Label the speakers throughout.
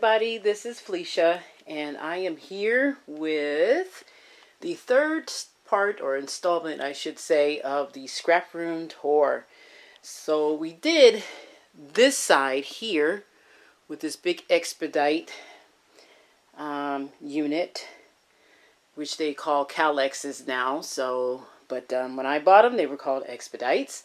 Speaker 1: everybody, this is Felicia, and I am here with the third part, or installment I should say, of the Scraproom Tour. So we did this side here with this big expedite unit, which they call Calexes now. But when I bought them, they were called expedites.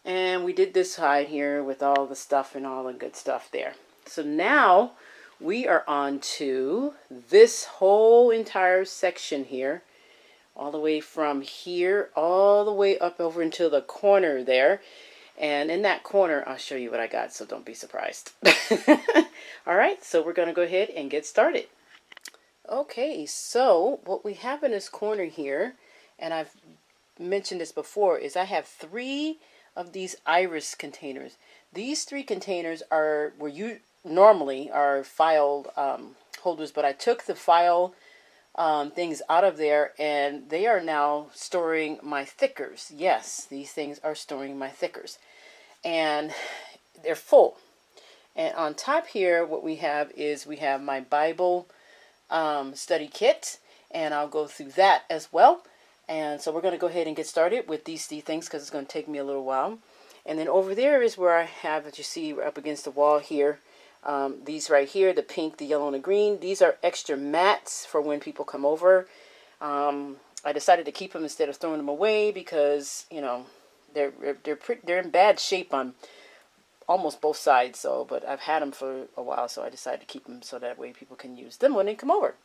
Speaker 1: And we did this side here with all the stuff and all the good stuff there. So now we are on to this whole entire section here, all the way from here all the way up over into the corner there. And in that corner, I'll show you what I got, so don't be surprised. All right, so we're going to go ahead and get started. Okay, so what we have in this corner here, and I've mentioned this before, is I have 3 of these iris containers. These 3 containers are where you normally are file holders, but I took the file things out of there, and they are now storing my thickers. Yes, these things are storing my thickers, and they're full. And on top here, what we have is we have my Bible study kit, and I'll go through that as well. And so we're going to go ahead and get started with these things because it's going to take me a little while. And then over there is where I have, as you see, we're up against the wall here. These right here, the pink, the yellow, and the green. These are extra mats for when people come over. I decided to keep them instead of throwing them away because, you know, they're in bad shape on almost both sides. But I've had them for a while, so I decided to keep them so that way people can use them when they come over.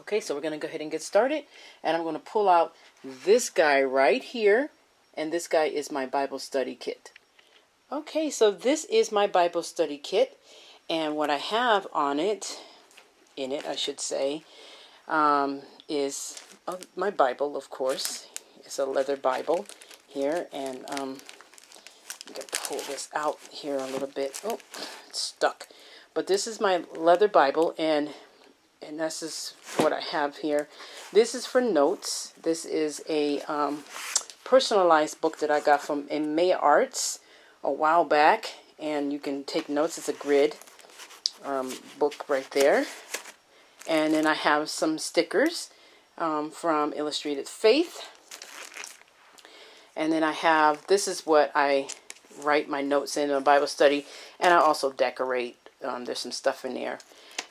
Speaker 1: Okay, so we're going to go ahead and get started, and I'm going to pull out this guy right here, and this guy is my Bible study kit. Okay, so this is my Bible study kit, and what I have on it, I should say, is my Bible, of course. It's a leather Bible here, and I'm going to pull this out here a little bit. Oh, it's stuck. But this is my leather Bible, and this is what I have here. This is for notes. This is a personalized book that I got from May Arts a while back, and you can take notes. It's a grid book right there. And then I have some stickers from Illustrated Faith. And then I have, this is what I write my notes in a Bible study, and I also decorate. There's some stuff in there.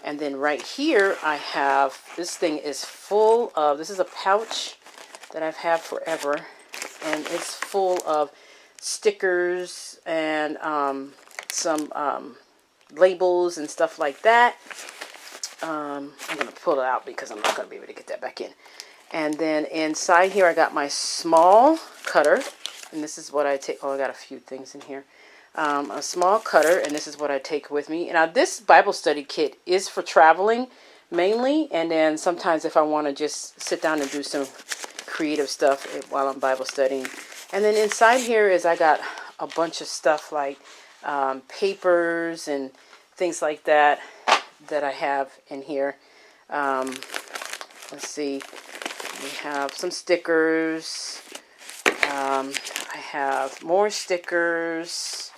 Speaker 1: And then right here I have, this thing is full of, this is a pouch that I've had forever, and it's full of stickers and some labels and stuff like that. I'm going to pull it out because I'm not going to be able to get that back in. And then inside here I got my small cutter, and this is what I take. Oh, I got a few things in here. A small cutter, and this is what I take with me. Now, this Bible study kit is for traveling mainly, and then sometimes if I want to just sit down and do some creative stuff while I'm Bible studying. And then inside here is I got a bunch of stuff like papers and things like that I have in here. Let's see, we have some stickers. I have more stickers.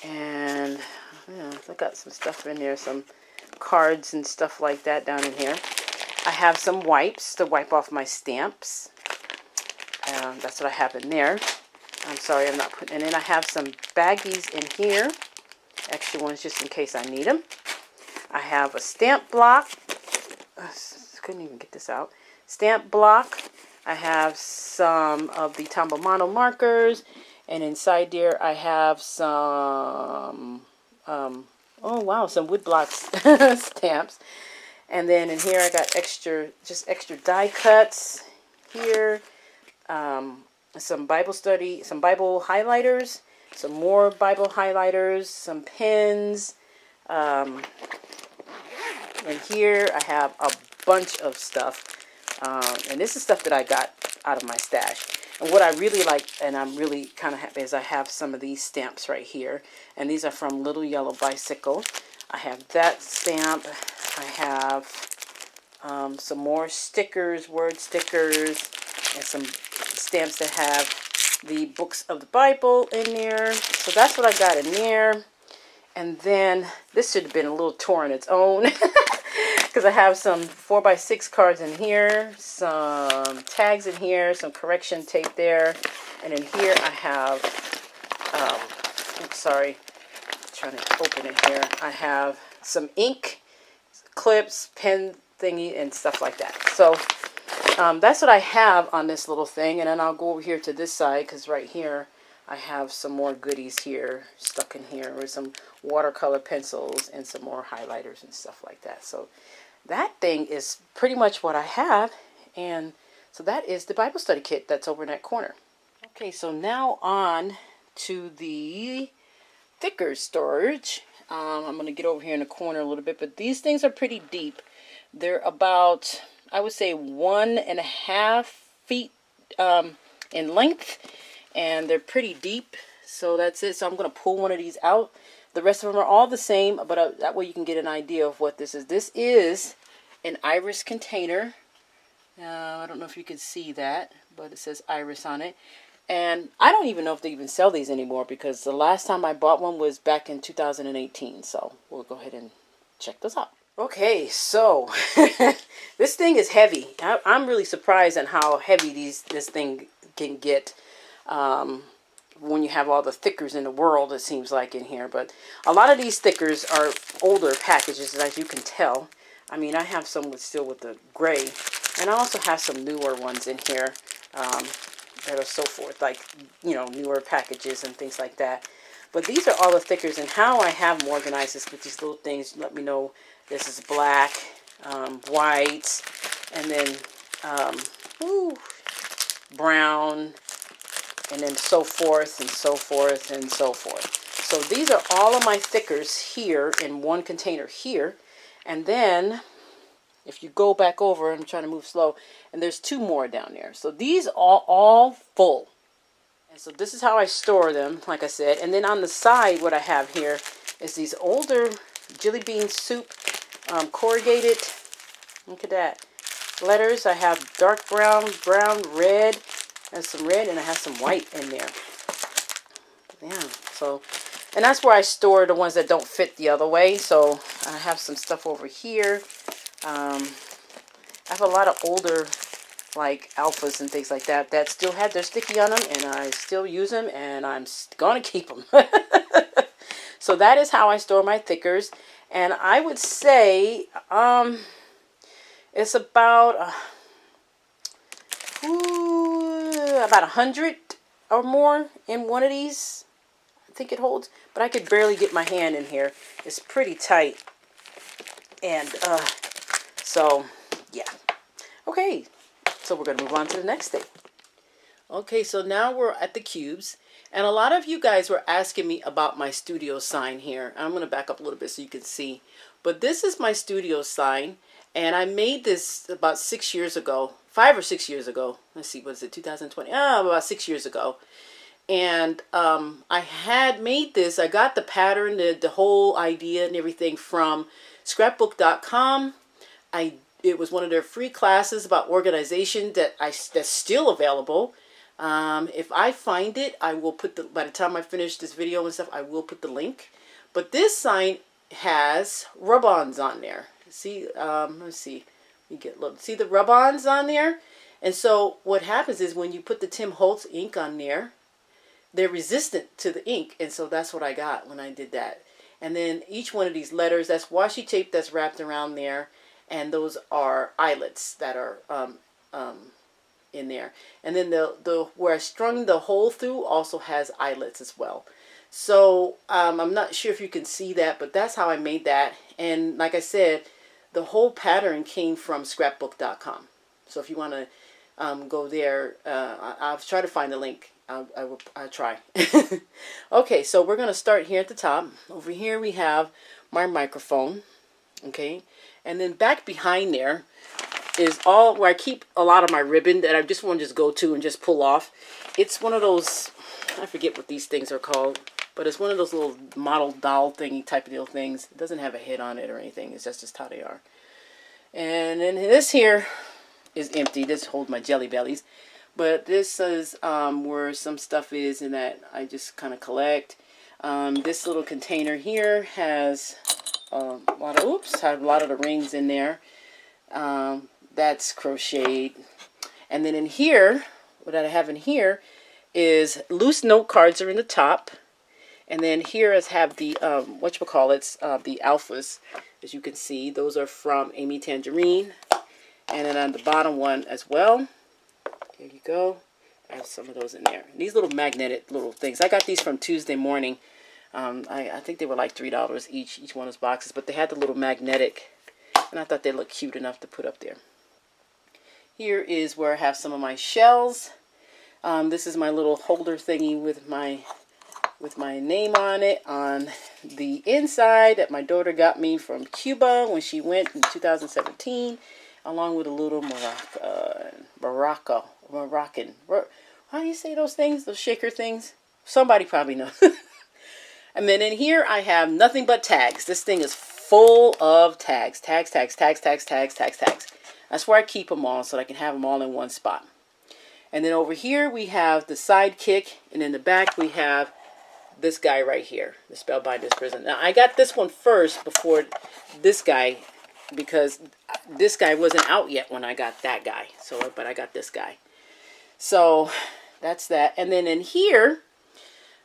Speaker 1: And yeah, I got some stuff in there, some cards and stuff like that down in here. I have some wipes to wipe off my stamps. That's what I have in there. I'm sorry, I'm not putting, and then I have some baggies in here, extra ones just in case I need them. I have a stamp block. Couldn't even get this out. Stamp block. I have some of the Tombow Mono markers. And inside there, I have some, oh wow, some woodblock stamps. And then in here, I got extra die cuts here. Some Bible study, some Bible highlighters, some more Bible highlighters, some pens. And here, I have a bunch of stuff. And this is stuff that I got out of my stash. And what I really like, and I'm really kind of happy, is I have some of these stamps right here. And these are from Little Yellow Bicycle. I have that stamp. I have some more stickers, word stickers, and some stamps that have the books of the Bible in there. So that's what I got in there. And then this should have been a little tour on its own because I have some 4x6 cards in here, some tags in here, some correction tape there, and in here I have, oops, sorry, I'm trying to open it here. I have some ink, clips, pen thingy, and stuff like that. So that's what I have on this little thing, and then I'll go over here to this side because right here I have some more goodies here stuck in here with some watercolor pencils and some more highlighters and stuff like that. So that thing is pretty much what I have. And so that is the Bible study kit that's over in that corner. Okay, so now on to the thicker storage. I'm going to get over here in the corner a little bit, but these things are pretty deep. They're about, I would say, 1.5 feet in length. And they're pretty deep, so that's it. So I'm going to pull one of these out. The rest of them are all the same, but that way you can get an idea of what this is. This is an iris container. I don't know if you can see that, but it says iris on it. And I don't even know if they even sell these anymore because the last time I bought one was back in 2018. So we'll go ahead and check this out. Okay, so this thing is heavy. I'm really surprised at how heavy this thing can get. When you have all the thickers in the world, it seems like in here. But a lot of these thickers are older packages, as you can tell. I mean, I have some still with the gray, and I also have some newer ones in here that are so forth, like, you know, newer packages and things like that. But these are all the thickers, and how I have them organized is with these little things. Let me know this is black, white, and then brown, and then so forth and so forth and so forth. So these are all of my thickers here in one container here. And then if you go back over, I'm trying to move slow, and there's 2 more down there. So these are all full. And so this is how I store them, like I said. And then on the side, what I have here is these older jelly bean soup corrugated. Look at that. Letters. I have dark brown, red. There's some red, and I have some white in there. Yeah, so, and that's where I store the ones that don't fit the other way. So I have some stuff over here. I have a lot of older, like, alphas and things like that that still have their sticky on them, and I still use them, and I'm going to keep them. So that is how I store my thickers. And I would say it's about 100 or more in one of these. I think it holds, but I could barely get my hand in here. It's pretty tight. And so yeah. Okay, so we're going to move on to the next thing. Okay, so now we're at the cubes, and a lot of you guys were asking me about my studio sign here. I'm going to back up a little bit so you can see, but this is my studio sign, and I made this about 6 years ago. 5 or 6 years ago. Let's see, what is it, 2020? About 6 years ago. And I had made this. I got the pattern, the whole idea and everything from scrapbook.com. It was one of their free classes about organization that's still available. If I find it, I will put by the time I finish this video and stuff, I will put the link. But this sign has rub-ons on there. See, let's see. See the rub-ons on there? And so what happens is when you put the Tim Holtz ink on there, they're resistant to the ink. And so that's what I got when I did that. And then each one of these letters, that's washi tape that's wrapped around there. And those are eyelets that are in there. And then the where I strung the hole through also has eyelets as well. So I'm not sure if you can see that, but that's how I made that. And like I said, the whole pattern came from scrapbook.com. So if you want to go there, I'll try to find the link. I'll try. Okay, so we're going to start here at the top. Over here we have my microphone. Okay, and then back behind there is all where I keep a lot of my ribbon that I just want to just go to and just pull off. It's one of those, I forget what these things are called, but it's one of those little model doll thingy type of little things. It doesn't have a head on it or anything. It's just how they are. And then this here is empty. This holds my jelly bellies. But this is where some stuff is and that I just kind of collect. This little container here has a lot of the rings in there. That's crocheted. And then in here, what I have in here is loose note cards are in the top. And then here is have the, the alphas. As you can see, those are from Amy Tangerine. And then on the bottom one as well. There you go. I have some of those in there. These little magnetic little things. I got these from Tuesday Morning. I think they were like $3 each one of those boxes. But they had the little magnetic. And I thought they looked cute enough to put up there. Here is where I have some of my shells. This is my little holder thingy with my name on it on the inside that my daughter got me from Cuba when she went in 2017, along with a little Moroccan. How do you say those things? Those shaker things? Somebody probably knows. And then in here I have nothing but tags. This thing is full of tags. Tags. That's where I keep them all so that I can have them all in one spot. And then over here we have the sidekick, and in the back we have this guy right here, the Spellbinders Prison. Now, I got this one first before this guy because this guy wasn't out yet when I got that guy. But I got this guy. So, that's that. And then in here,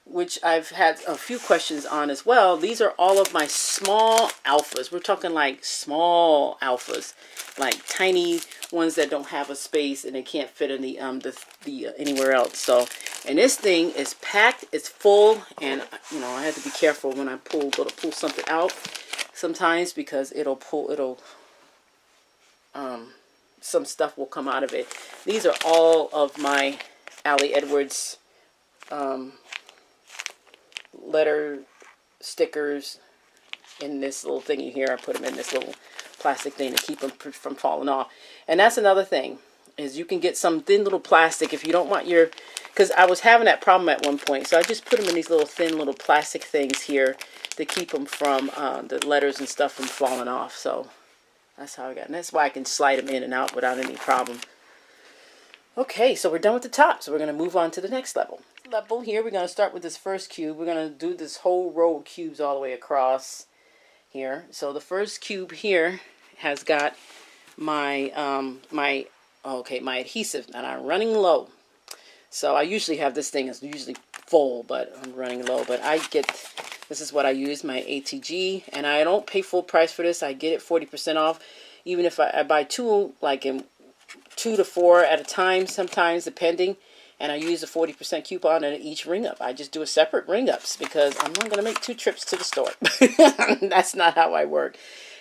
Speaker 1: which I've had a few questions on as well, these are all of my small alphas. We're talking like small alphas, like tiny ones that don't have a space and they can't fit in the anywhere else. So, and this thing is packed, it's full, and I have to be careful when I go to pull something out sometimes because some stuff will come out of it. These are all of my Allie Edwards letter stickers in this little thingy here. I put them in this little plastic thing to keep them from falling off. And that's another thing, is you can get some thin little plastic if you don't want your, because I was having that problem at one point, so I just put them in these little thin little plastic things here to keep them from the letters and stuff from falling off. So that's how I got, and that's why I can slide them in and out without any problem. Okay, so we're done with the top, so we're going to move on to the next level. Here, we're going to start with this first cube. We're going to do this whole row of cubes all the way across here. So the first cube here has got my my adhesive, and I'm running low. So I usually have this thing is usually full, but I'm running low. But this is what I use, my ATG, and I don't pay full price for this. I get it 40% off, even if I buy two, like in 2 to 4 at a time, sometimes depending. And I use a 40% coupon on each ring up. I just do a separate ring ups because I'm not going to make 2 trips to the store. That's not how I work.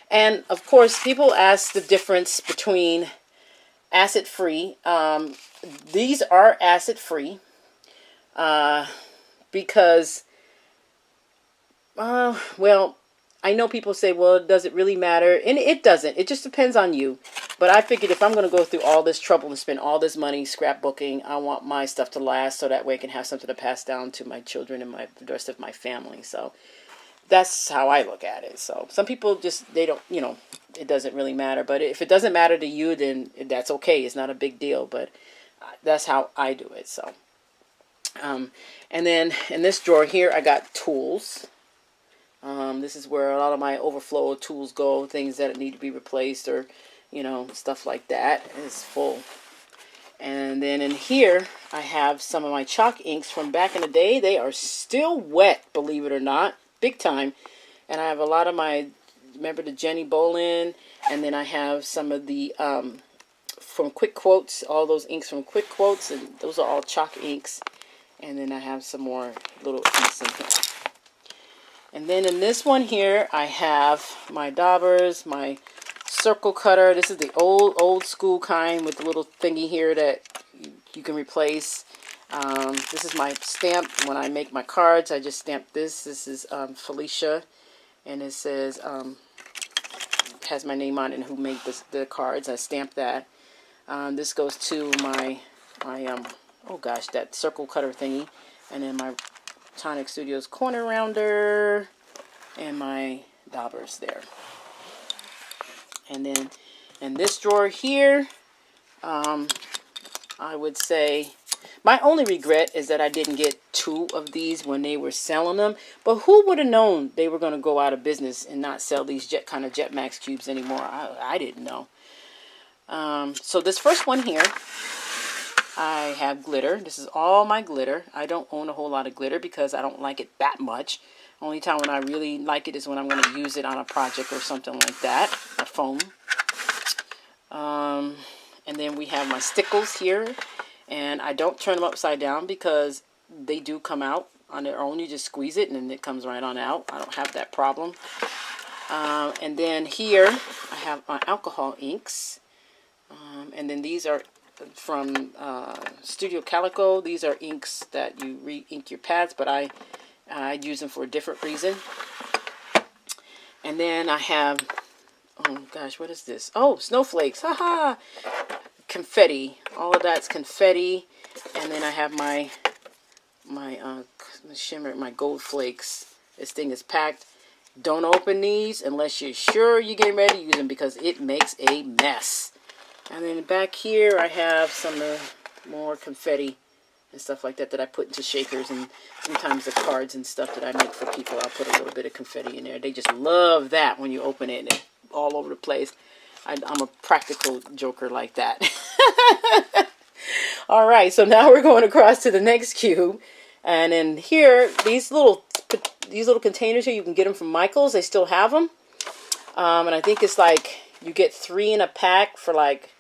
Speaker 1: And of course, people ask the difference between acid free. These are acid free because, well, I know people say, well, does it really matter? And it doesn't. It just depends on you. But I figured if I'm going to go through all this trouble and spend all this money scrapbooking, I want my stuff to last so that way I can have something to pass down to my children and the rest of my family. So that's how I look at it. So some people just, they don't, it doesn't really matter. But if it doesn't matter to you, then that's okay. It's not a big deal. But that's how I do it. So, and then in this drawer here, I got tools. This is where a lot of my overflow tools go, things that need to be replaced or, stuff like that. It's full. And then in here, I have some of my chalk inks from back in the day. They are still wet, believe it or not, big time. And I have a lot of my, remember the Jenny Bolin, and then I have some of the, from Quick Quotes, all those inks from Quick Quotes, and those are all chalk inks. And then I have some more little inks in here. And then in this one here, I have my daubers, my circle cutter. This is the old school kind with the little thingy here that you can replace. This is my stamp. When I make my cards, I just stamp this. This is Felicia, and it says, has my name on it and who made the cards. I stamped that. This goes to my oh gosh, that circle cutter thingy. And then my Tonic Studios corner rounder and my daubers there. And then in this drawer here, I would say My only regret is that I didn't get 2 of these when they were selling them. But who would have known they were going to go out of business and not sell these Jetmax cubes anymore? I didn't know. So this first one here, I have glitter. This is all my glitter. I don't own a whole lot of glitter because I don't like it that much. Only time when I really like it is when I'm going to use it on a project or something like that. A foam. And then we have my stickles here. And I don't turn them upside down because they do come out on their own. You just squeeze it and then it comes right on out. I don't have that problem. And then here I have my alcohol inks. And then these are from Studio Calico. These are inks that you re-ink your pads, but I use them for a different reason. And then I have, oh gosh, what is this? Oh, snowflakes, haha! Confetti, all of that's confetti. And then I have my shimmer, my gold flakes. This thing is packed. Don't open these unless you're sure you're getting ready to use them because it makes a mess. And then back here I have some more confetti and stuff like that I put into shakers, and sometimes the cards and stuff that I make for people, I'll put a little bit of confetti in there. They just love that when you open it, and it's all over the place. I'm a practical joker like that. All right, so now we're going across to the next cube, and in here, these little containers here, you can get them from Michael's. They still have them, and I think it's like you get 3 in a pack for like,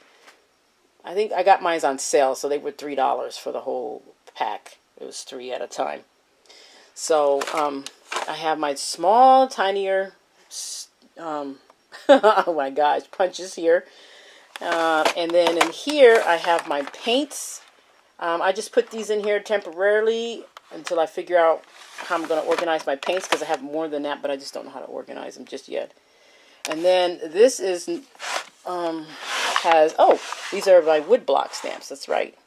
Speaker 1: I think I got mine on sale, so they were $3 for the whole pack. It was 3 at a time. So I have my small, tinier, oh my gosh, punches here. And then in here I have my paints. I just put these in here temporarily until I figure out how I'm going to organize my paints, because I have more than that, but I just don't know how to organize them just yet. And then this is these are my wood block stamps. That's right.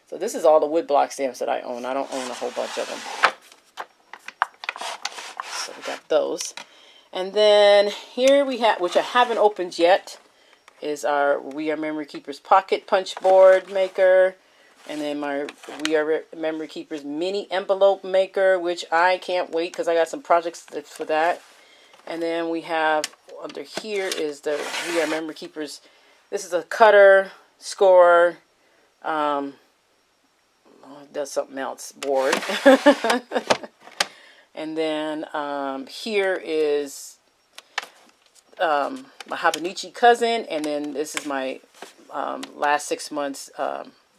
Speaker 1: So this is all the wood block stamps that I own. I don't own a whole bunch of them. So we got those. And then here we have, which I haven't opened yet, is our We Are Memory Keepers pocket punch board maker. And then my We Are Memory Keepers mini envelope maker, which I can't wait because I got some projects for that. And then we have under here is the We Are Memory Keepers. This is a cutter, score, it does something else, board. And then here is my Habanichi cousin, and then this is my last 6 months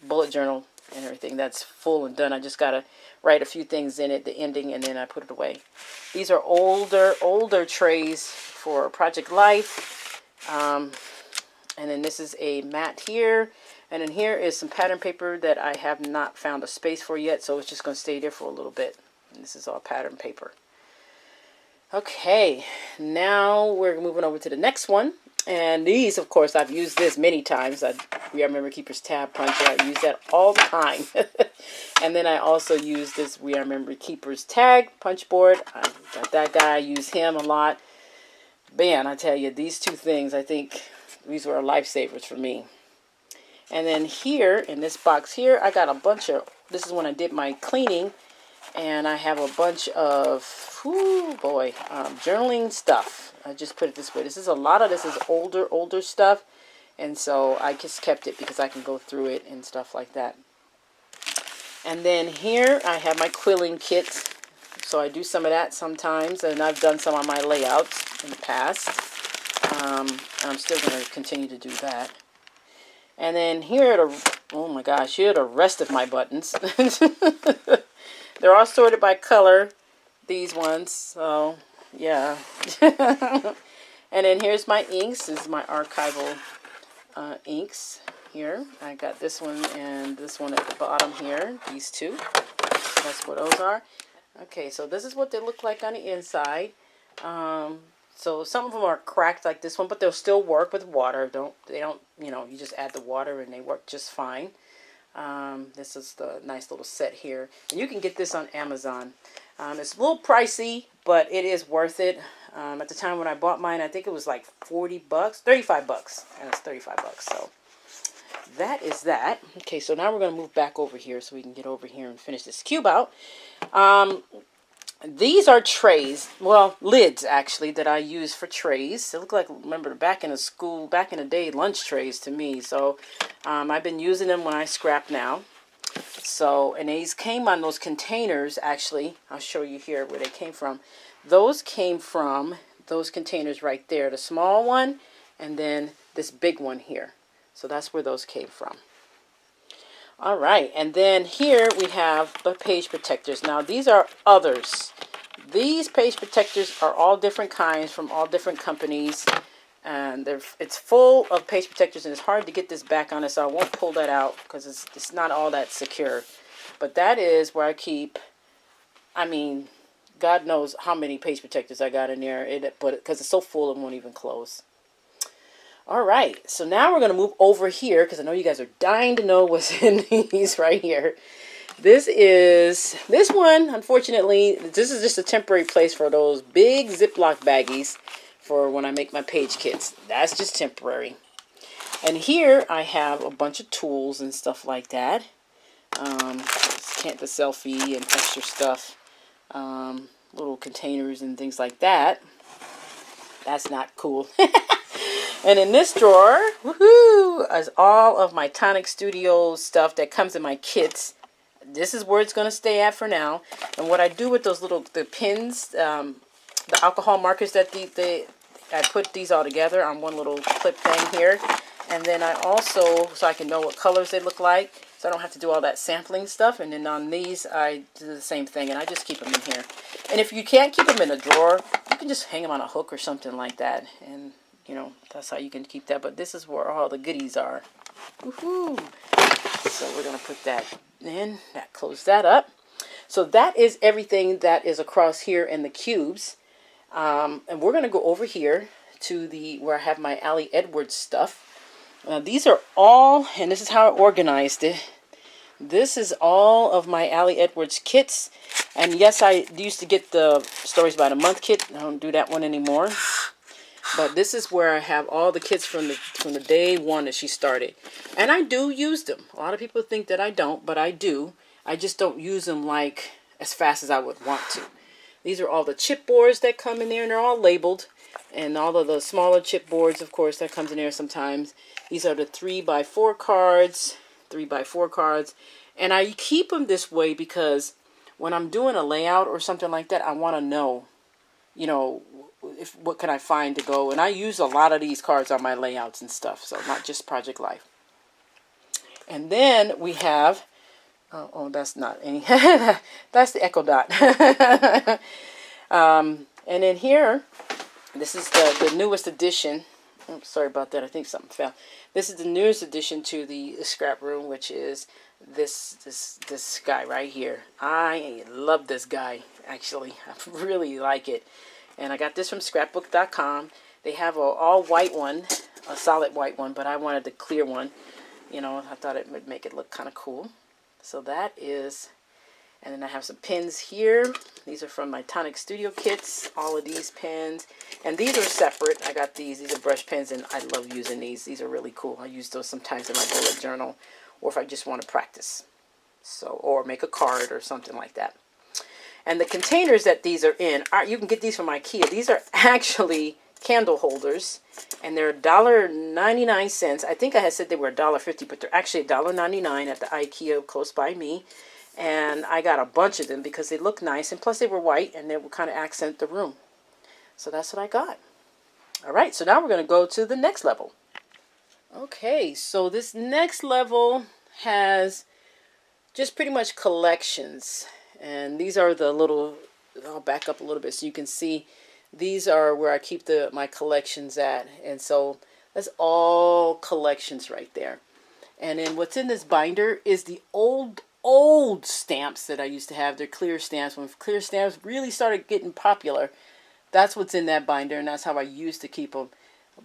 Speaker 1: bullet journal and everything. That's full and done. I just got to write a few things in it, the ending, and then I put it away. These are older trays for Project Life. And then this is a mat here. And then here is some pattern paper that I have not found a space for yet, so it's just going to stay there for a little bit. And this is all pattern paper. Okay, now we're moving over to the next one. And these, of course, I've used this many times. We Are Memory Keepers tab puncher. I use that all the time. And then I also use this We Are Memory Keepers tag punch board. I got that guy. I use him a lot. Man, I tell you, these two things, I think these were lifesavers for me. And then here, in this box here, I got a bunch of, this is when I did my cleaning, and I have a bunch of, journaling stuff. I just put it this way. This is a lot of this is older stuff, and so I just kept it because I can go through it and stuff like that. And then here I have my quilling kit. So I do some of that sometimes, and I've done some on my layouts in the past. And I'm still going to continue to do that. And then here are the, oh my gosh, here are the rest of my buttons. They're all sorted by color, these ones, so yeah. And then here's my inks. This is my archival inks here. I got this one and this one at the bottom here, these two. That's what those are. Okay, so this is what they look like on the inside. So some of them are cracked like this one, but they'll still work with water. They don't, you just add the water and they work just fine. This is the nice little set here. And you can get this on Amazon. It's a little pricey, but it is worth it. At the time when I bought mine, I think it was like 40 bucks, 35 bucks. And it's 35 bucks. So that is that. Okay, so now we're going to move back over here so we can get over here and finish this cube out. These are trays, well, lids actually, that I use for trays. They look like, remember, back in the day, lunch trays to me. So I've been using them when I scrap now. So, and these came on those containers, actually. I'll show you here where they came from. Those came from those containers right there. The small one, and then this big one here. So that's where those came from. All right, and then here we have the page protectors. Now, these are others. These page protectors are all different kinds from all different companies. And it's full of page protectors, and it's hard to get this back on it, so I won't pull that out because it's not all that secure. But that is where I keep, I mean, God knows how many page protectors I got in there, but because it's so full it won't even close. All right, so now we're going to move over here because I know you guys are dying to know what's in these right here. This one, unfortunately, this is just a temporary place for those big Ziploc baggies for when I make my page kits. That's just temporary. And here I have a bunch of tools and stuff like that. The selfie and extra stuff. Little containers and things like that. That's not cool. And in this drawer, woohoo, is all of my Tonic Studio stuff that comes in my kits. This is where it's going to stay at for now. And what I do with those the pins, the alcohol markers that I put these all together on one little clip thing here. And then I also, so I can know what colors they look like, so I don't have to do all that sampling stuff. And then on these, I do the same thing, and I just keep them in here. And if you can't keep them in a drawer, you can just hang them on a hook or something like that. And, you know, that's how you can keep that. But this is where all the goodies are. Woohoo! So we're going to put that in, close that up. So that is everything that is across here in the cubes. And we're going to go over here to where I have my Ali Edwards stuff. These are all, and this is how I organized it. This is all of my Ali Edwards kits. And yes, I used to get the Stories by the Month kit. I don't do that one anymore. But this is where I have all the kits from the day one that she started. And I do use them. A lot of people think that I don't, but I do. I just don't use them like as fast as I would want to. These are all the chipboards that come in there, and they're all labeled. And all of the smaller chipboards, of course, that comes in there sometimes. These are the 3x4 cards, 3x4 cards. And I keep them this way because when I'm doing a layout or something like that, I want to know, you know, what can I find to go. And I use a lot of these cards on my layouts and stuff, so not just Project Life. And then we have, oh, that's not any, that's the Echo Dot. And then here, this is the newest edition. Oops, sorry about that. I think something fell. This is the newest addition to the scrap room, which is this guy right here. I love this guy, actually. I really like it. And I got this from scrapbook.com. They have an all white one, a solid white one, but I wanted the clear one. You know, I thought it would make it look kind of cool. So that is, and then I have some pins here. These are from my Tonic Studio kits, all of these pins. And these are separate. I got these are brush pens, and I love using these. These are really cool. I use those sometimes in my bullet journal, or if I just want to practice. So, or make a card or something like that. And the containers that these are in, you can get these from IKEA. These are actually candle holders, and they're $1.99. I think I had said they were $1.50, but they're actually $1.99 at the IKEA close by me. And I got a bunch of them because they look nice, and plus they were white, and they would kind of accent the room. So that's what I got. All right, so now we're going to go to the next level. Okay, so this next level has just pretty much collections. And these are the little, I'll back up a little bit so you can see. These are where I keep my collections at. And so that's all collections right there. And then what's in this binder is the old stamps that I used to have. They're clear stamps. When clear stamps really started getting popular, that's what's in that binder, and that's how I used to keep them.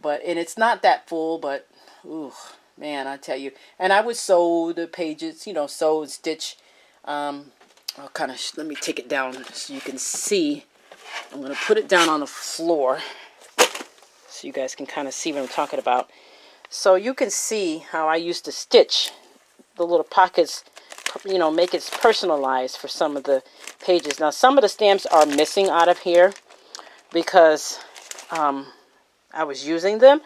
Speaker 1: And it's not that full, but ooh, man, I tell you. And I would sew the pages, you know, sew and stitch. I'll kind of, let me take it down so you can see. I'm going to put it down on the floor so you guys can kind of see what I'm talking about. So you can see how I used to stitch the little pockets, you know, make it personalized for some of the pages. Now some of the stamps are missing out of here because I was using them,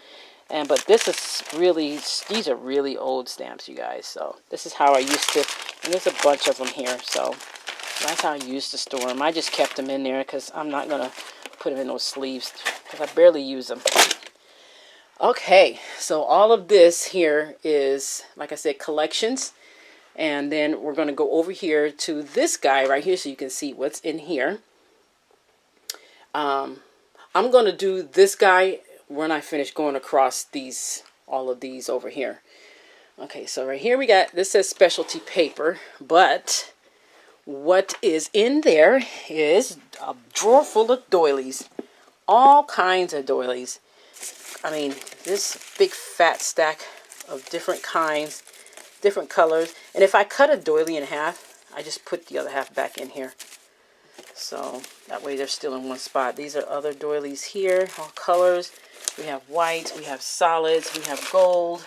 Speaker 1: but this is really, these are really old stamps, you guys. So this is how I used to, and there's a bunch of them here, so that's how I used to store them. I just kept them in there because I'm not going to put them in those sleeves because I barely use them. Okay, so all of this here is, like I said, collections. And then we're going to go over here to this guy right here so you can see what's in here. I'm going to do this guy when I finish going across these, all of these over here. Okay, so right here we got, this says specialty paper, but what is in there is a drawer full of doilies. All kinds of doilies. I mean, this big fat stack of different kinds, different colors. And if I cut a doily in half, I just put the other half back in here. So that way they're still in one spot. These are other doilies here, all colors. We have whites, we have solids, we have gold,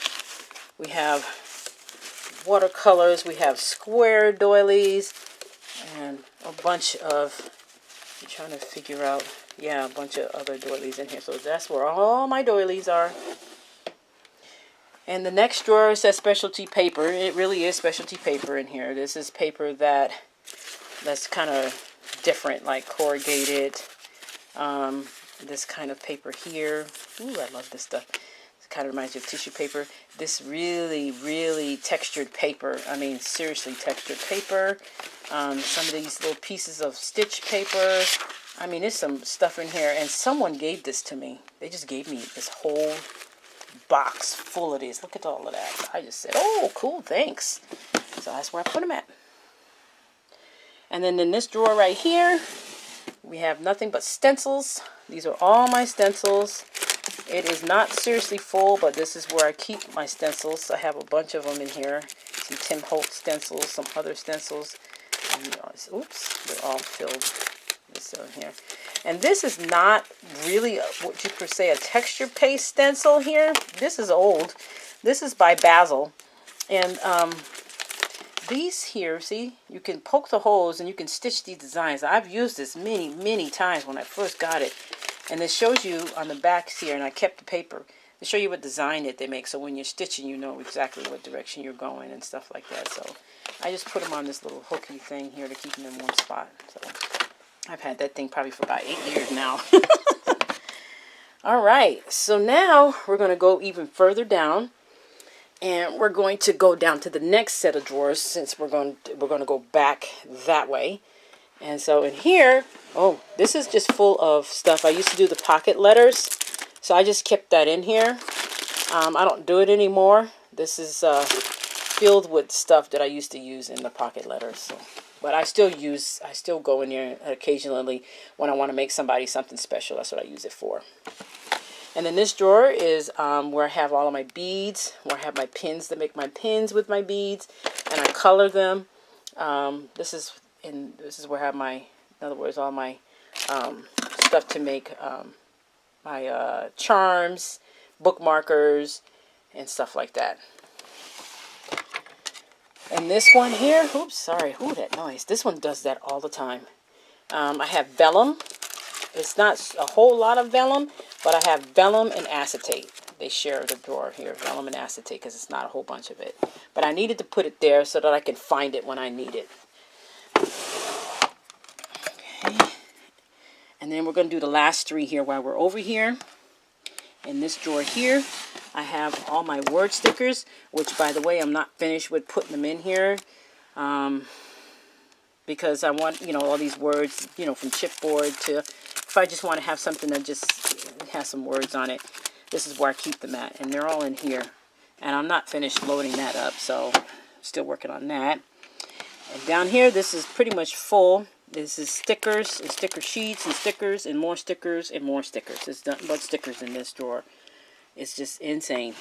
Speaker 1: we have watercolors, we have square doilies, and a bunch of, I'm trying to figure out, yeah, a bunch of other doilies in here. So that's where all my doilies are. And the next drawer says specialty paper. It really is specialty paper in here. This is paper that's kind of different, like corrugated. This kind of paper here. Ooh, I love this stuff. It kind of reminds you of tissue paper. This really, really textured paper. I mean, seriously textured paper. Some of these little pieces of stitch paper. I mean, there's some stuff in here. And someone gave this to me. They just gave me this whole box full of these. Look at all of that. I just said, oh, cool, thanks. So that's where I put them at. And then in this drawer right here, we have nothing but stencils. These are all my stencils. It is not seriously full, but this is where I keep my stencils. I have a bunch of them in here. Some Tim Holtz stencils, some other stencils. And, oops, they're all filled. This in here. And this is not really what you could say a texture paste stencil here. This is old. This is by Basil. And these here, see, you can poke the holes and you can stitch these designs. I've used this many, many times when I first got it. And it shows you on the backs here, and I kept the paper to show you what design that they make. So when you're stitching, you know exactly what direction you're going and stuff like that. So I just put them on this little hooky thing here to keep them in one spot. So I've had that thing probably for about 8 years now. All right, so now we're going to go even further down. And we're going to go down to the next set of drawers since we're going to go back that way. And so in here, oh, this is just full of stuff. I used to do the pocket letters, so I just kept that in here. I don't do it anymore. This is filled with stuff that I used to use in the pocket letters. So, but I still go in here occasionally when I want to make somebody something special. That's what I use it for. And then this drawer is where I have all of my beads, where I have my pins to make my pins with my beads, and I color them. This is where I have my, in other words, all my stuff to make my charms, bookmarkers, and stuff like that. And this one here, oops, sorry, that noise. This one does that all the time. I have vellum. It's not a whole lot of vellum, but I have vellum and acetate. They share the drawer here, vellum and acetate, because it's not a whole bunch of it. But I needed to put it there so that I can find it when I need it. Okay. And then we're going to do the last three here while we're over here. In this drawer here, I have all my word stickers, which, by the way, I'm not finished with putting them in here. Because I want, all these words, from chipboard to, if I just want to have something that just has some words on it, this is where I keep them at. And they're all in here. And I'm not finished loading that up, so still working on that. And down here, this is pretty much full. This is stickers and sticker sheets and stickers and more stickers and more stickers. There's nothing but stickers in this drawer. It's just insane.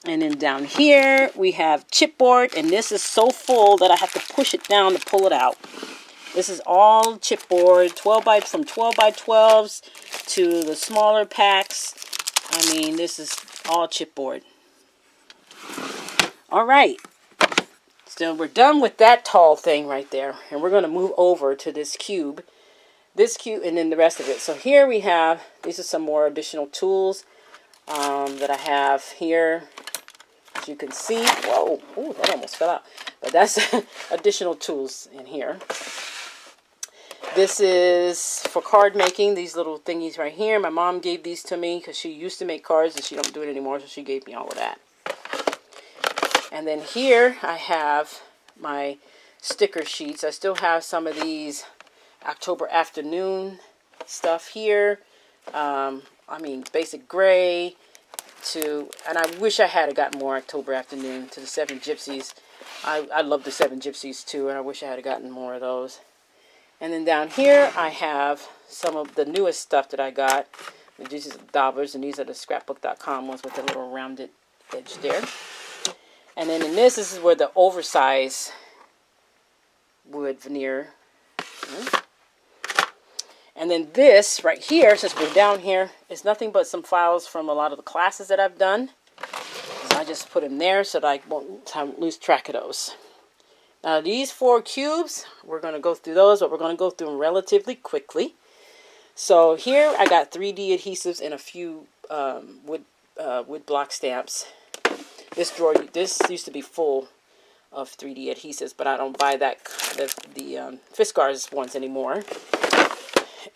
Speaker 1: And then down here, we have chipboard, and this is so full that I have to push it down to pull it out. This is all chipboard, from 12 by 12s to the smaller packs. I mean, this is all chipboard. All right. So we're done with that tall thing right there. And we're going to move over to this cube. This cube and then the rest of it. So here we have, these are some more additional tools that I have here. As you can see, whoa, ooh, that almost fell out. But that's additional tools in here. This is for card making, these little thingies right here. My mom gave these to me because she used to make cards and she don't do it anymore, so she gave me all of that. And then here I have my sticker sheets. I still have some of these October afternoon stuff here. I mean, basic gray and I wish I had gotten more October afternoon to the 7 Gypsies. I love the 7 Gypsies too, and I wish I had gotten more of those. And then down here I have some of the newest stuff that I got. These are daubers, and these are the scrapbook.com ones with the little rounded edge there. And then in this is where the oversized wood veneer. And then this right here, since we're down here, is nothing but some files from a lot of the classes that I've done. So I just put them there so that I won't lose track of those. Now these 4 cubes, we're going to go through those, but we're going to go through them relatively quickly. So here I got 3D adhesives and a few wood block stamps. This drawer, this used to be full of 3D adhesives, but I don't buy the Fiskars ones anymore.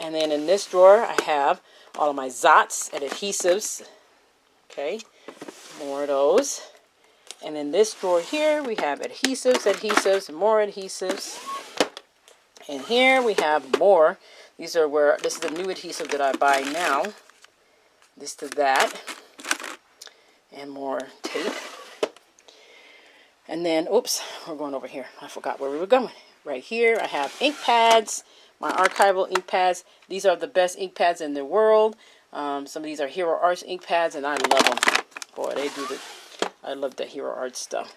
Speaker 1: And then in this drawer I have all of my Zots and adhesives. Okay, more of those. And in this drawer here, we have adhesives, more adhesives. And here we have more. This is the new adhesive that I buy now. This to that. And more tape. And then, oops, we're going over here. I forgot where we were going. Right here, I have ink pads, my archival ink pads. These are the best ink pads in the world. Some of these are Hero Arts ink pads, and I love them. Boy, I love the Hero Arts stuff.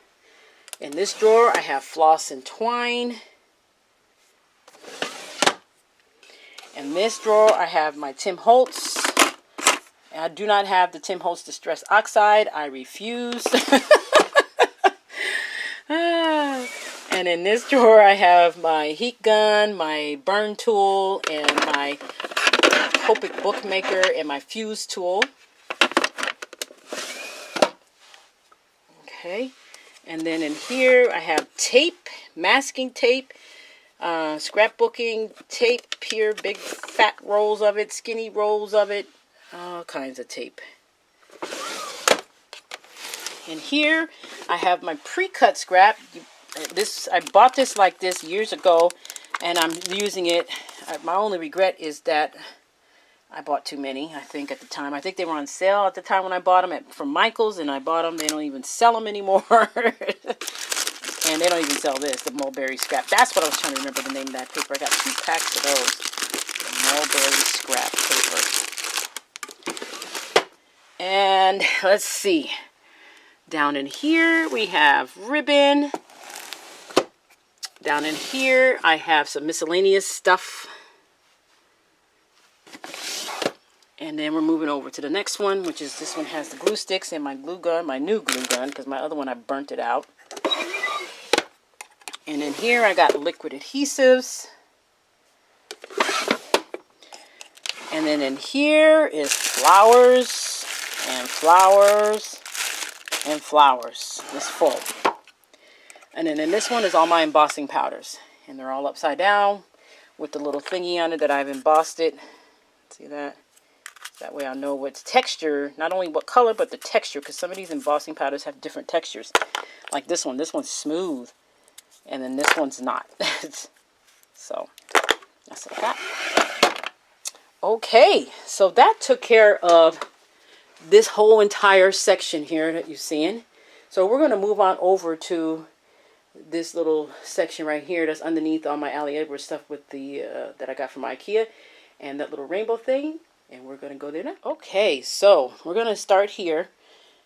Speaker 1: In this drawer, I have floss and twine. In this drawer, I have my Tim Holtz. I do not have the Tim Holtz Distress Oxide. I refuse. And in this drawer, I have my heat gun, my burn tool, and my Copic bookmaker, and my fuse tool. Okay, and then in here I have tape, masking tape, scrapbooking tape here, big fat rolls of it, skinny rolls of it, all kinds of tape. And here I have my pre-cut scrap. I bought this like this years ago, and I'm using it. My only regret is that I bought too many, I think, at the time. I think they were on sale at the time when I bought them from Michael's, and I bought them. They don't even sell them anymore. And they don't even sell this, the mulberry scrap. That's what I was trying to remember the name of that paper. I got 2 packs of those. The mulberry scrap paper. And let's see. Down in here, we have ribbon. Down in here, I have some miscellaneous stuff. And then we're moving over to the next one, which is this one has the glue sticks and my glue gun, my new glue gun, because my other one I burnt it out. And in here I got liquid adhesives. And then in here is flowers and flowers and flowers. It's full. And then in this one is all my embossing powders. And they're all upside down with the little thingy on it that I've embossed it. See that? That way I'll know what's texture, not only what color, but the texture, because some of these embossing powders have different textures. Like this one's smooth, and then this one's not. So, that's what I got. Okay, so that took care of this whole entire section here that you're seeing. So we're going to move on over to this little section right here that's underneath all my Ali Edwards stuff with the that I got from IKEA, and that little rainbow thing. And we're going to go there now. Okay, so we're going to start here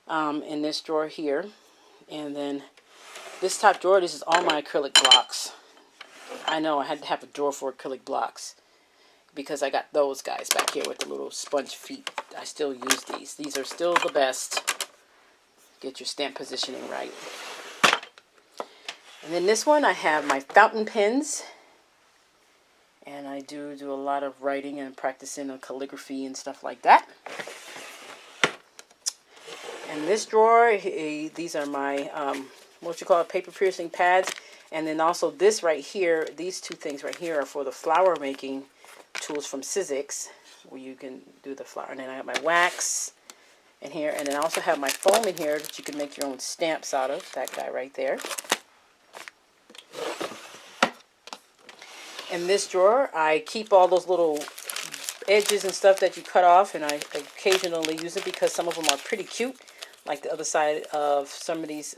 Speaker 1: in this drawer here. And then this top drawer, this is all my acrylic blocks. I know I had to have a drawer for acrylic blocks. because I got those guys back here with the little sponge feet. I still use these. These are still the best. Get your stamp positioning right. And then this one, I have my fountain pens. And I do a lot of writing and practicing on calligraphy and stuff like that. And this drawer, these are my, paper piercing pads. And then also this right here, these two things right here are for the flower making tools from Sizzix, where you can do the flower. And then I have my wax in here. And then I also have my foam in here that you can make your own stamps out of. That guy right there. In this drawer, I keep all those little edges and stuff that you cut off, and I occasionally use it because some of them are pretty cute, like the other side of some of these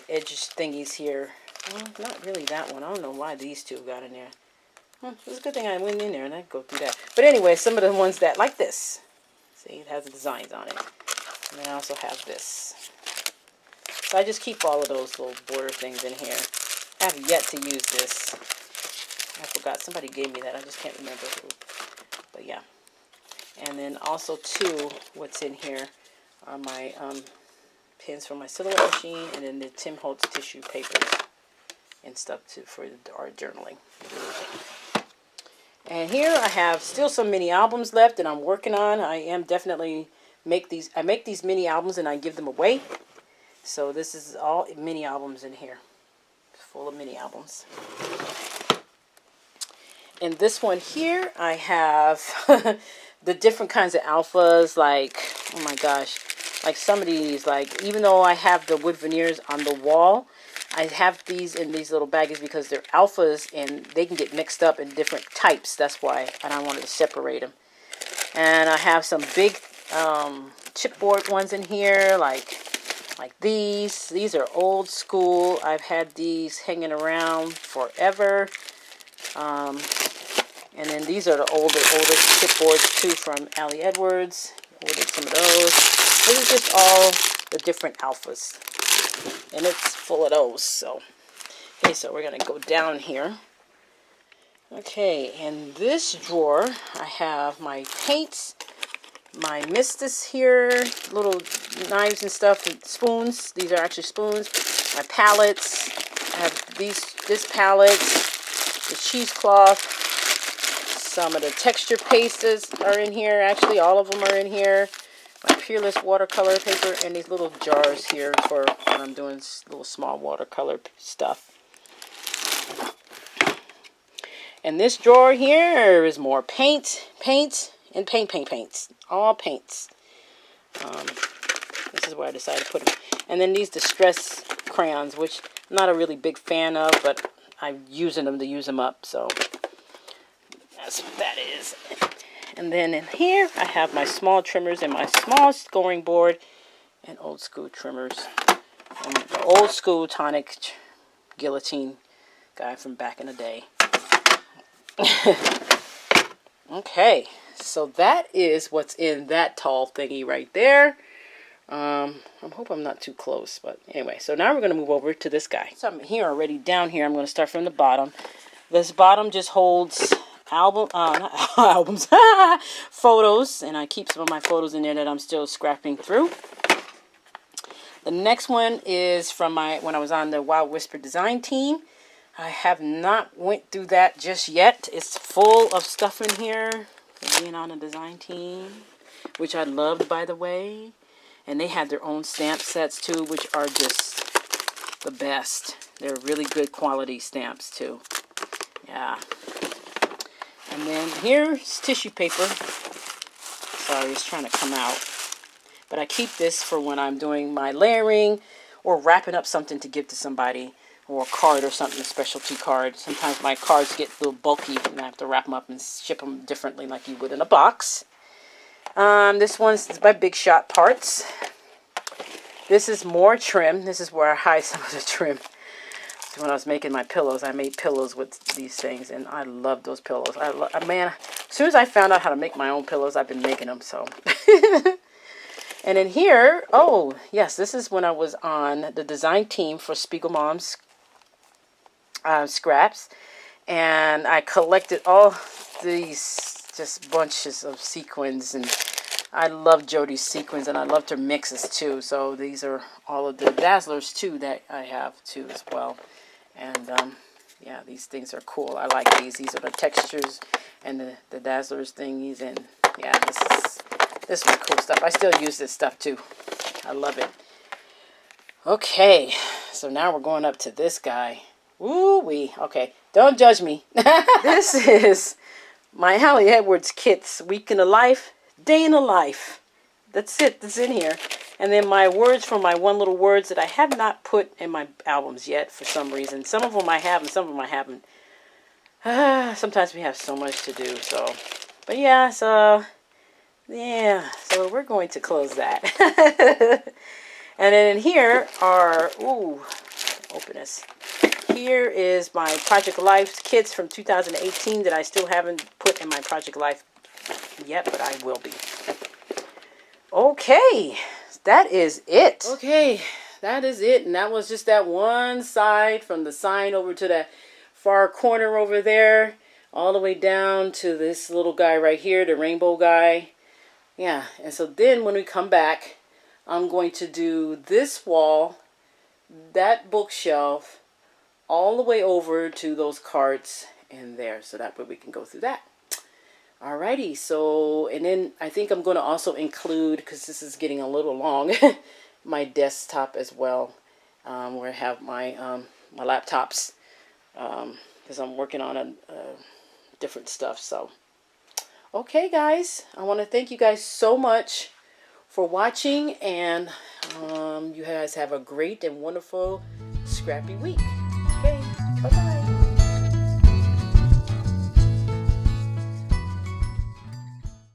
Speaker 1: edge thingies here. Well, not really that one. I don't know why these two got in there. It's a good thing I went in there and I go through that. But anyway, some of the ones that, like this. See, it has the designs on it. And then I also have this. So I just keep all of those little border things in here. I have yet to use this. I forgot. Somebody gave me that. I just can't remember who. But yeah. And then also, too, what's in here are my pins for my silhouette machine, and then the Tim Holtz tissue papers and stuff too for art journaling. And here I have still some mini albums left that I'm working on. I am definitely make these mini albums and I give them away. So this is all mini albums in here. Full of mini albums. In this one here, I have the different kinds of alphas, like, oh my gosh, like some of these, like, even though I have the wood veneers on the wall, I have these in these little baggies because they're alphas and they can get mixed up in different types. That's why I wanted to separate them. And I have some big chipboard ones in here, like these. These are old school. I've had these hanging around forever. And then these are the older chipboards too from Allie Edwards. Ordered some of those. This is just all the different alphas. And it's full of those. So, okay, so we're going to go down here. Okay, in this drawer, I have my paints, my mistus here, little knives and stuff, and spoons. These are actually spoons. My palettes. I have this palette, the cheesecloth. Some of the texture pastes are in here. Actually, all of them are in here. My Peerless watercolor paper and these little jars here for when I'm doing little small watercolor stuff. And this drawer here is more paints. Paints. All paints. This is where I decided to put them. And then these Distress crayons, which I'm not a really big fan of, but I'm using them to use them up. So that's what that is. And then in here, I have my small trimmers and my small scoring board and old school trimmers. And the old school tonic guillotine guy from back in the day. Okay, so that is what's in that tall thingy right there. I hope I'm not too close, but anyway. So now we're going to move over to this guy. So I'm here already. Down here, I'm going to start from the bottom. This bottom just holds albums, photos, and I keep some of my photos in there that I'm still scrapping through. The next one is from when I was on the Wild Whisper design team. I have not went through that just yet. It's full of stuff in here for being on a design team, which I loved, by the way. And they had their own stamp sets too, which are just the best. They're really good quality stamps too. Yeah. And then here's tissue paper. Sorry, it's trying to come out. But I keep this for when I'm doing my layering or wrapping up something to give to somebody, or a card or something, a specialty card. Sometimes my cards get a little bulky and I have to wrap them up and ship them differently like you would in a box. This one's my Big Shot parts. This is more trim. This is where I hide some of the trim. So when I was making my pillows, I made pillows with these things, and I love those pillows. Man, as soon as I found out how to make my own pillows, I've been making them, so. And in here, oh, yes, this is when I was on the design team for Spiegel Mom's scraps. And I collected all these just bunches of sequins, and I love Jody's sequins, and I loved her mixes too. So these are all of the Dazzlers too that I have too as well. And yeah, these things are cool. I like these. These are the textures and the Dazzlers thingies, and yeah, this was cool stuff. I still use this stuff too. I love it. Okay, so now we're going up to this guy. Woo-wee. Okay, don't judge me. This is my Hallie Edwards kits, Week in the Life, Day in the Life. That's it. That's in here. And then my words from my One Little Words that I have not put in my albums yet for some reason. Some of them I have and some of them I haven't. Sometimes we have so much to do. So, but yeah, so we're going to close that. And then in here are, ooh, open this. Here is my Project Life kits from 2018 that I still haven't put in my Project Life yet, but I will be. Okay, that is it. Okay, that is it. And that was just that one side, from the sign over to that far corner over there, all the way down to this little guy right here, the rainbow guy. Yeah, and so then when we come back, I'm going to do this wall, that bookshelf, all the way over to those carts in there, so that way we can go through that. Alrighty, so, and then I think I'm going to also include, because this is getting a little long, my desktop as well, where I have my my laptops, because I'm working on different stuff. So, okay guys, I want to thank you guys so much for watching, and you guys have a great and wonderful scrappy week. Okay, bye-bye.